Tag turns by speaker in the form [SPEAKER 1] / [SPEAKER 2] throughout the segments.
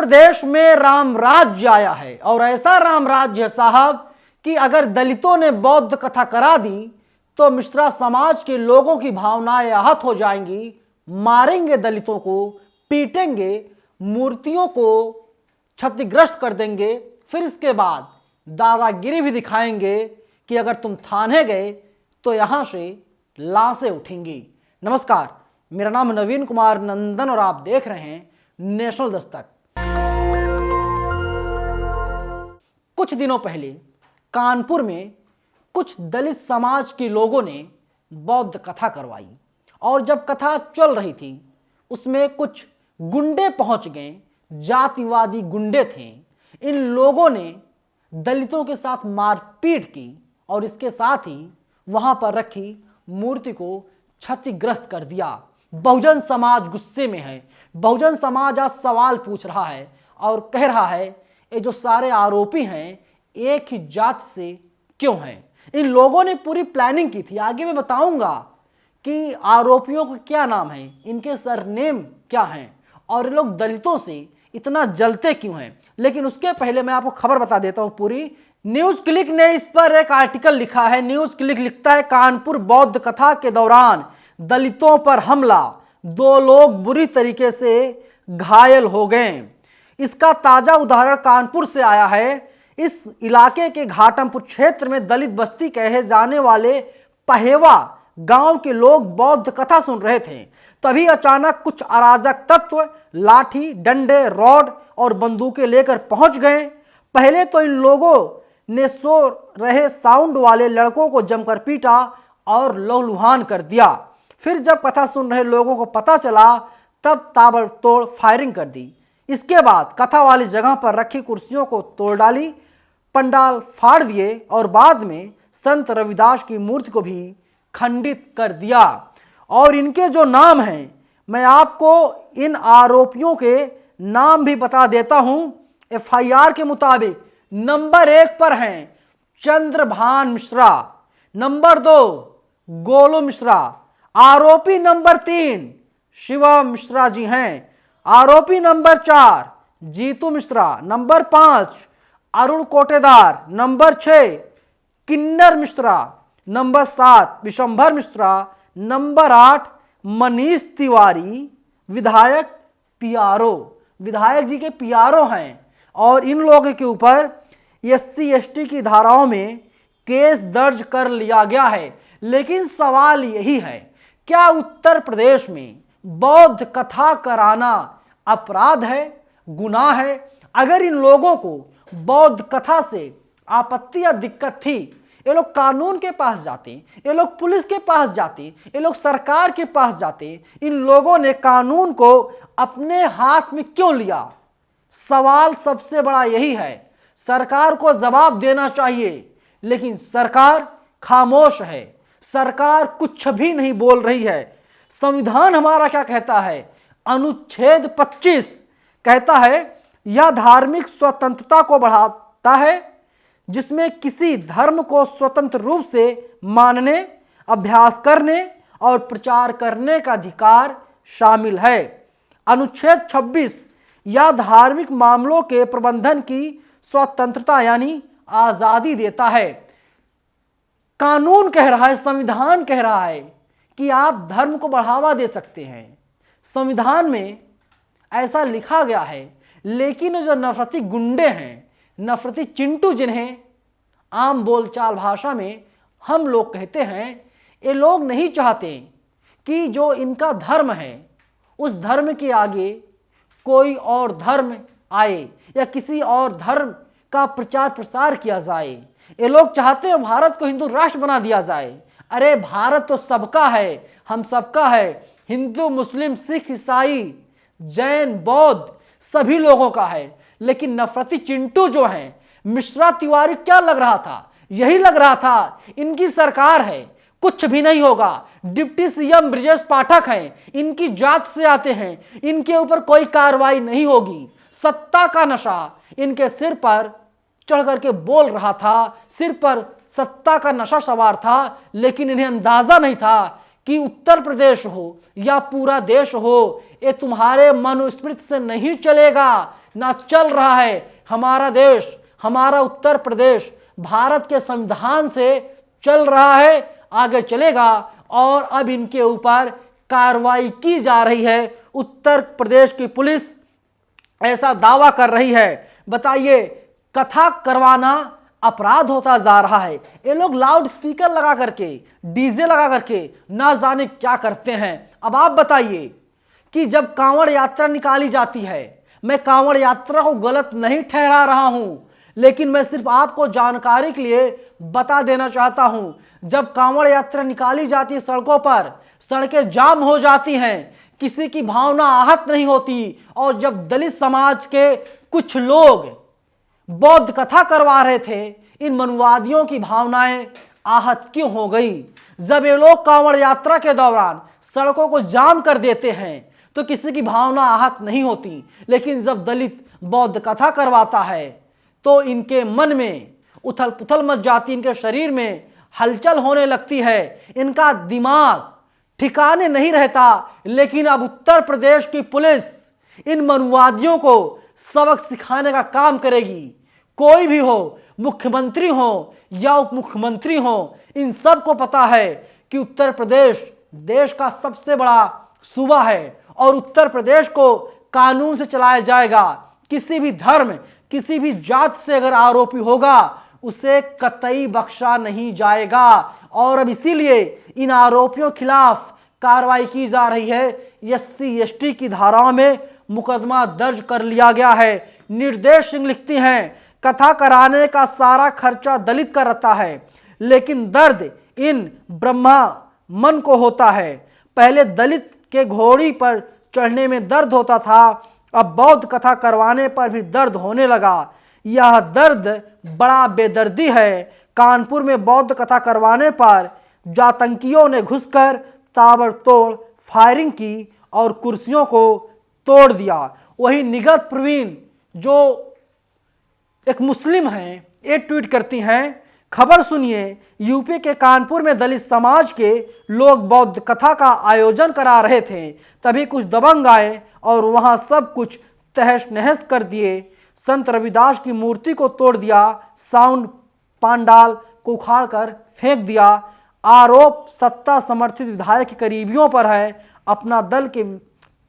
[SPEAKER 1] प्रदेश में राम राज्य आया है और ऐसा राम राज्य है साहब कि अगर दलितों ने बौद्ध कथा करा दी तो मिश्रा समाज के लोगों की भावनाएं आहत हो जाएंगी, मारेंगे दलितों को, पीटेंगे, मूर्तियों को क्षतिग्रस्त कर देंगे, फिर इसके बाद दादागिरी भी दिखाएंगे कि अगर तुम थाने गए तो यहां से लाशें उठेंगी। नमस्कार, मेरा नाम नवीन कुमार नंदन और आप देख रहे हैं नेशनल दस्तक। कुछ दिनों पहले कानपुर में कुछ दलित समाज के लोगों ने बौद्ध कथा करवाई और जब कथा चल रही थी उसमें कुछ गुंडे पहुंच गए, जातिवादी गुंडे थे। इन लोगों ने दलितों के साथ मारपीट की और इसके साथ ही वहां पर रखी मूर्ति को क्षतिग्रस्त कर दिया। बहुजन समाज गुस्से में है। बहुजन समाज आज सवाल पूछ रहा है और कह रहा है ये जो सारे आरोपी हैं एक ही जात से क्यों हैं। इन लोगों ने पूरी प्लानिंग की थी। आगे मैं बताऊंगा कि आरोपियों का क्या नाम है, इनके सरनेम क्या हैं और ये लोग दलितों से इतना जलते क्यों हैं। लेकिन उसके पहले मैं आपको खबर बता देता हूं पूरी। न्यूज क्लिक ने इस पर एक आर्टिकल लिखा है। न्यूज क्लिक लिखता है कानपुर बौद्ध कथा के दौरान दलितों पर हमला, 2 लोग बुरी तरीके से घायल हो गए। इसका ताजा उदाहरण कानपुर से आया है। इस इलाके के घाटमपुर क्षेत्र में दलित बस्ती कहे जाने वाले पहेवा गांव के लोग बौद्ध कथा सुन रहे थे। तभी अचानक कुछ अराजक तत्व लाठी, डंडे, रॉड और बंदूकें लेकर पहुंच गए। पहले तो इन लोगों ने सो रहे साउंड वाले लड़कों को जमकर पीटा और लहूलुहान कर दिया। फिर जब कथा सुन रहे लोगों को पता चला तब ताबड़तोड़ फायरिंग कर दी। इसके बाद कथा वाली जगह पर रखी कुर्सियों को तोड़ डाली, पंडाल फाड़ दिए और बाद में संत रविदास की मूर्ति को भी खंडित कर दिया। और इनके जो नाम हैं मैं आपको इन आरोपियों के नाम भी बता देता हूं। एफआईआर के मुताबिक नंबर 1 पर हैं चंद्रभान मिश्रा, नंबर 2 गोलू मिश्रा, आरोपी नंबर 3 शिवा मिश्रा जी हैं, आरोपी नंबर 4 जीतू मिश्रा, नंबर 5 अरुण कोटेदार, number 6 Kinnar Mishra, number 7 Vishambhar Mishra, number 8 Manish Tiwari, विधायक पीआरओ, विधायक जी के पीआरओ हैं। और इन लोगों के ऊपर SC/ST की धाराओं में केस दर्ज कर लिया गया है। लेकिन सवाल यही है, क्या उत्तर प्रदेश में बौद्ध कथा कराना अपराध है, गुनाह है? अगर इन लोगों को बौद्ध कथा से आपत्ति या दिक्कत थी, ये लोग कानून के पास जाते, ये लोग पुलिस के पास जाते, ये लोग सरकार के पास जाते। इन लोगों ने कानून को अपने हाथ में क्यों लिया? सवाल सबसे बड़ा यही है। सरकार को जवाब देना चाहिए, लेकिन सरकार खामोश है। सरकार कुछ भी नहीं बोल रही है। संविधान हमारा क्या कहता है? अनुच्छेद 25 कहता है यह धार्मिक स्वतंत्रता को बढ़ाता है, जिसमें किसी धर्म को स्वतंत्र रूप से मानने, अभ्यास करने और प्रचार करने का अधिकार शामिल है। अनुच्छेद 26 यह धार्मिक मामलों के प्रबंधन की स्वतंत्रता यानी आजादी देता है। कानून कह रहा है, संविधान कह रहा है कि आप धर्म को बढ़ावा दे सकते हैं। संविधान में ऐसा लिखा गया है। लेकिन जो नफरती गुंडे हैं, नफरती चिंटू जिन्हें आम बोलचाल भाषा में हम लोग कहते हैं, ये लोग नहीं चाहते कि जो इनका धर्म है उस धर्म के आगे कोई और धर्म आए या किसी और धर्म का प्रचार प्रसार किया जाए। ये लोग चाहते हैं भारत को हिंदू राष्ट्र बना दिया जाए। अरे भारत तो सबका है, हम सबका है। हिंदू, मुस्लिम, सिख, ईसाई, जैन, बौद्ध सभी लोगों का है। लेकिन नफरती चिंटू जो हैं, मिश्रा तिवारी, क्या लग रहा था? यही लग रहा था इनकी सरकार है, कुछ भी नहीं होगा। डिप्टी सीएम ब्रजेश पाठक हैं, इनकी जात से आते हैं, इनके ऊपर कोई कार्रवाई नहीं होगी। सत्ता का नशा इनके सिर पर चढ़ करके बोल रहा था, सिर पर सत्ता का नशा सवार था। लेकिन इन्हें अंदाजा नहीं था कि उत्तर प्रदेश हो या पूरा देश हो, ये तुम्हारे मनुस्मृति से नहीं चलेगा ना चल रहा है। हमारा देश, हमारा उत्तर प्रदेश भारत के संविधान से चल रहा है, आगे चलेगा। और अब इनके ऊपर कार्रवाई की जा रही है। उत्तर प्रदेश की पुलिस ऐसा दावा कर रही है। बताइए, कथा करवाना अपराध होता जा रहा है। ये लोग लाउड स्पीकर लगा करके, डीजे लगा करके ना जाने क्या करते हैं। अब आप बताइए कि जब कांवड़ यात्रा निकाली जाती है, मैं कांवड़ यात्रा को गलत नहीं ठहरा रहा हूं, लेकिन मैं सिर्फ आपको जानकारी के लिए बता देना चाहता हूं। जब कांवड़ यात्रा निकाली जाती है, सड़कों पर सड़कें जाम हो जाती हैं, किसी की भावना आहत नहीं होती। और जब दलित समाज के कुछ लोग बौद्ध कथा करवा रहे थे, इन मनुवादियों की भावनाएं आहत क्यों हो गई? जब ये लोग कांवड़ यात्रा के दौरान सड़कों को जाम कर देते हैं तो किसी की भावना आहत नहीं होती, लेकिन जब दलित बौद्ध कथा करवाता है तो इनके मन में उथल पुथल मच जाती, इनके शरीर में हलचल होने लगती है, इनका दिमाग ठिकाने नहीं रहता। लेकिन अब उत्तर प्रदेश की पुलिस इन मनुवादियों को सबक सिखाने का काम करेगी। कोई भी हो, मुख्यमंत्री हो या उप मुख्यमंत्री हो, इन सब को पता है कि उत्तर प्रदेश देश का सबसे बड़ा सूबा है और उत्तर प्रदेश को कानून से चलाया जाएगा। किसी भी धर्म, किसी भी जात से अगर आरोपी होगा उसे कतई बख्शा नहीं जाएगा। और अब इसीलिए इन आरोपियों के खिलाफ कार्रवाई की जा रही है। एससी एसटी की धाराओं में मुकदमा दर्ज कर लिया गया है। निर्देश सिंह लिखती हैं, कथा कराने का सारा खर्चा दलित का रहता है, लेकिन दर्द इन ब्रह्मा मन को होता है। पहले दलित के घोड़ी पर चढ़ने में दर्द होता था, अब बौद्ध कथा करवाने पर भी दर्द होने लगा। यह दर्द बड़ा बेदर्दी है। कानपुर में बौद्ध कथा करवाने पर जातंकियों ने घुसकर ताबड़तोड़ फायरिंग की और कुर्सियों को तोड़ दिया। वही निगत प्रवीण जो एक मुस्लिम हैं, ये ट्वीट करती हैं, खबर सुनिए, यूपी के कानपुर में दलित समाज के लोग बौद्ध कथा का आयोजन करा रहे थे, तभी कुछ दबंग आए और वहां सब कुछ तहस नहस कर दिए। संत रविदास की मूर्ति को तोड़ दिया, साउंड पांडाल को उखाड़कर फेंक दिया। आरोप सत्ता समर्थित विधायक के करीबियों पर है। अपना दल के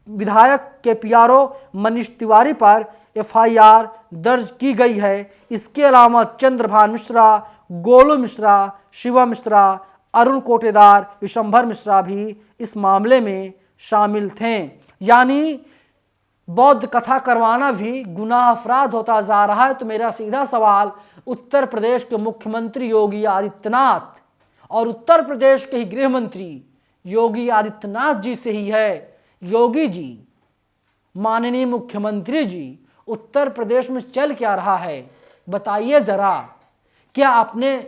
[SPEAKER 1] विधायक के पीआरओ मनीष तिवारी पर एफआईआर दर्ज की गई है। इसके अलावा चंद्रभान मिश्रा, गोलू मिश्रा, शिवा मिश्रा, अरुण कोटेदार, विशंभर मिश्रा भी इस मामले में शामिल थे। यानी बौद्ध कथा करवाना भी गुनाह अपराध होता जा रहा है। तो मेरा सीधा सवाल उत्तर प्रदेश के मुख्यमंत्री योगी आदित्यनाथ और उत्तर प्रदेश के ही गृह मंत्री योगी आदित्यनाथ जी से ही है। योगी जी, माननीय मुख्यमंत्री जी, उत्तर प्रदेश में चल क्या रहा है बताइए जरा। क्या अपने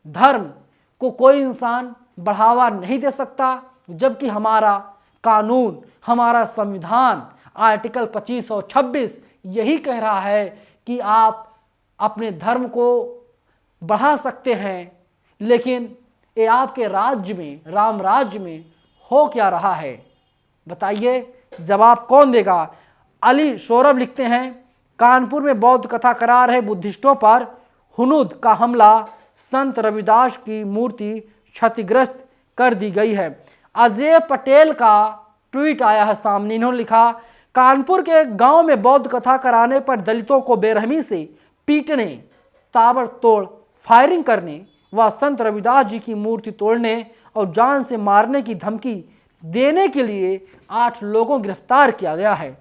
[SPEAKER 1] धर्म को कोई इंसान बढ़ावा नहीं दे सकता, जबकि हमारा कानून, हमारा संविधान आर्टिकल 25 और 26 यही कह रहा है कि आप अपने धर्म को बढ़ा सकते हैं। लेकिन ये आपके राज्य में, राम राज्य में हो क्या रहा है बताइए, जवाब कौन देगा? अली सौरभ लिखते हैं, कानपुर में बौद्ध कथा करा रहे बुद्धिस्टों पर हुनूद का हमला, संत रविदास की मूर्ति क्षतिग्रस्त कर दी गई है। अजय पटेल का ट्वीट आया है सामने। इन्होंने लिखा, कानपुर के गांव में बौद्ध कथा कराने पर दलितों को बेरहमी से पीटने, ताबड़तोड़ फायरिंग करने व संत रविदास जी की मूर्ति तोड़ने और जान से मारने की धमकी देने के लिए 8 लोगों को गिरफ्तार किया गया है।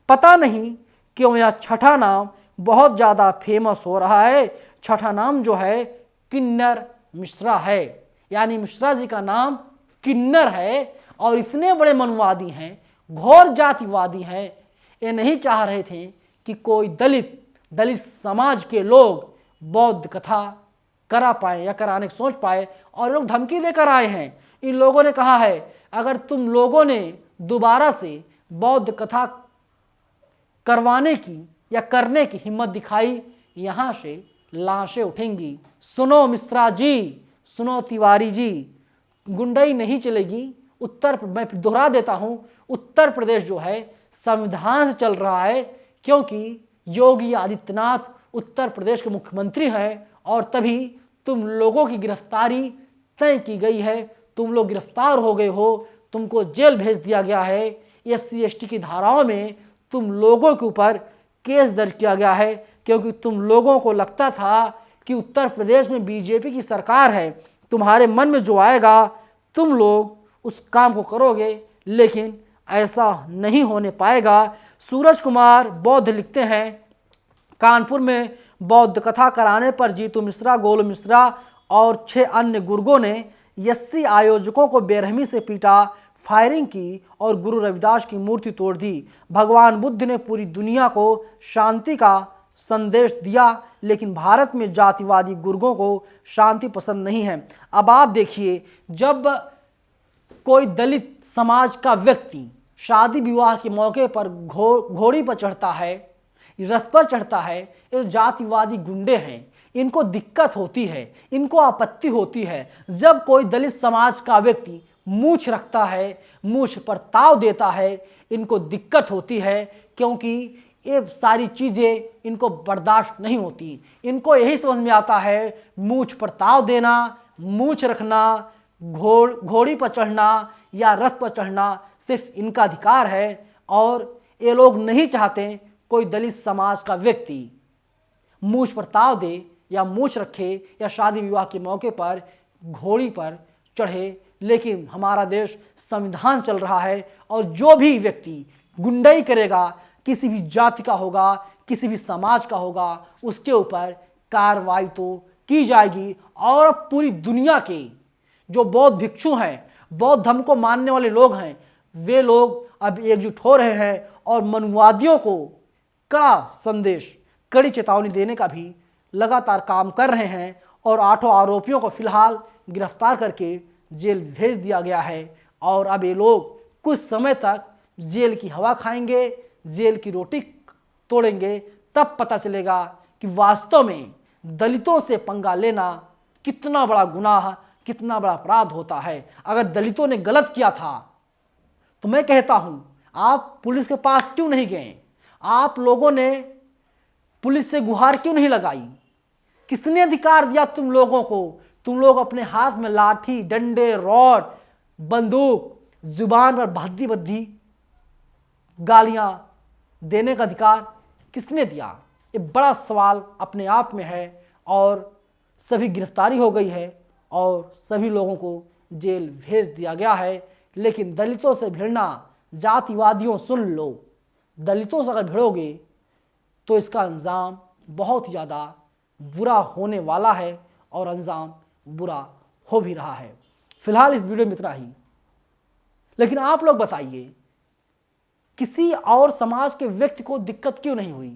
[SPEAKER 1] पता नहीं क्यों यह छठा नाम बहुत ज़्यादा फेमस हो रहा है। छठा नाम जो है किन्नर मिश्रा है, यानी मिश्रा जी का नाम किन्नर है। और इतने बड़े मनुवादी हैं, घोर जातिवादी हैं, ये नहीं चाह रहे थे कि कोई दलित समाज के लोग बौद्ध कथा करा पाए या कराने की सोच पाए, और लोग धमकी देकर आए हैं। इन लोगों ने कहा है, अगर तुम लोगों ने दोबारा से बौद्ध कथा करवाने की या करने की हिम्मत दिखाई, यहाँ से लाशें उठेंगी। सुनो मिश्रा जी, सुनो तिवारी जी, गुंडाई नहीं चलेगी। मैं दोहरा देता हूँ, उत्तर प्रदेश जो है संविधान से चल रहा है, क्योंकि योगी आदित्यनाथ उत्तर प्रदेश के मुख्यमंत्री हैं और तभी तुम लोगों की गिरफ्तारी तय की गई है। तुम लोग गिरफ्तार हो गए हो, तुमको जेल भेज दिया गया है। SC/ST की धाराओं में तुम लोगों के ऊपर केस दर्ज किया गया है क्योंकि तुम लोगों को लगता था कि उत्तर प्रदेश में BJP की सरकार है, तुम्हारे मन में जो आएगा तुम लोग उस काम को करोगे, लेकिन ऐसा नहीं होने पाएगा। सूरज कुमार बौद्ध लिखते हैं, कानपुर में बौद्ध कथा कराने पर जीतू मिश्रा, गोलू मिश्रा और 6 अन्य गुर्गों ने SC आयोजकों को बेरहमी से पीटा, फायरिंग की और गुरु रविदास की मूर्ति तोड़ दी। भगवान बुद्ध ने पूरी दुनिया को शांति का संदेश दिया, लेकिन भारत में जातिवादी गुर्गों को शांति पसंद नहीं है। अब आप देखिए, जब कोई दलित समाज का व्यक्ति शादी विवाह के मौके पर घोड़ी पर चढ़ता है, रथ पर चढ़ता है, ये जातिवादी गुंडे हैं, इनको दिक्कत होती है, इनको आपत्ति होती है। जब कोई दलित समाज का व्यक्ति मूछ रखता है, मूछ पर ताव देता है, इनको दिक्कत होती है क्योंकि ये सारी चीज़ें इनको बर्दाश्त नहीं होती। इनको यही समझ में आता है मूछ पर ताव देना, मूछ रखना, घोड़ी पर चढ़ना या रथ पर चढ़ना सिर्फ इनका अधिकार है और ये लोग नहीं चाहते कोई दलित समाज का व्यक्ति मूछ पर ताव दे या मूछ रखे या शादी विवाह के मौके पर घोड़ी पर चढ़े। लेकिन हमारा देश संविधान चल रहा है और जो भी व्यक्ति गुंडाई करेगा, किसी भी जाति का होगा, किसी भी समाज का होगा, उसके ऊपर कार्रवाई तो की जाएगी। और पूरी दुनिया के जो बौद्ध भिक्षु हैं, बौद्ध धर्म को मानने वाले लोग हैं, वे लोग अब एकजुट हो रहे हैं और मनुवादियों को कड़ा संदेश, कड़ी चेतावनी देने का भी लगातार काम कर रहे हैं। और 8 आरोपियों को फिलहाल गिरफ्तार करके जेल भेज दिया गया है और अब ये लोग कुछ समय तक जेल की हवा खाएंगे, जेल की रोटी तोड़ेंगे। तब पता चलेगा कि वास्तव में दलितों से पंगा लेना कितना बड़ा गुनाह, कितना बड़ा अपराध होता है। अगर दलितों ने गलत किया था तो मैं कहता हूं, आप पुलिस के पास क्यों नहीं गए? आप लोगों ने पुलिस से गुहार क्यों नहीं लगाई? किसने अधिकार दिया तुम लोगों को? तुम लोग अपने हाथ में लाठी, डंडे, रॉड, बंदूक, जुबान पर भद्दी भद्दी गालियां देने का अधिकार किसने दिया? ये बड़ा सवाल अपने आप में है। और सभी गिरफ्तारी हो गई है और सभी लोगों को जेल भेज दिया गया है। लेकिन दलितों से भिड़ना, जातिवादियों सुन लो, दलितों से अगर भिड़ोगे तो इसका अंजाम बहुत ही ज़्यादा बुरा होने वाला है और अंजाम बुरा हो भी रहा है। फिलहाल इस वीडियो में इतना ही। लेकिन आप लोग बताइए, किसी और समाज के व्यक्ति को दिक्कत क्यों नहीं हुई?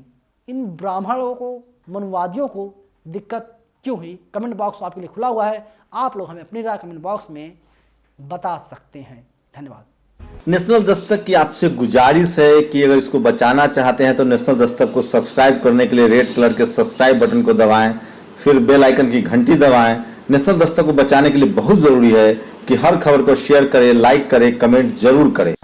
[SPEAKER 1] इन ब्राह्मणों को, मनुवादियों को दिक्कत क्यों हुई? कमेंट बॉक्स आपके लिए खुला हुआ है, आप लोग हमें अपनी राय कमेंट बॉक्स में बता सकते हैं। धन्यवाद।
[SPEAKER 2] नेशनल दस्तक की आपसे गुजारिश है कि अगर इसको बचाना चाहते हैं तो नेशनल दस्तक को सब्सक्राइब करने के लिए रेड कलर के सब्सक्राइब बटन को दबाएं, फिर बेल आइकन की घंटी दबाएं। नेशनल दस्तक को बचाने के लिए बहुत जरूरी है कि हर खबर को शेयर करें, लाइक करें, कमेंट जरूर करें।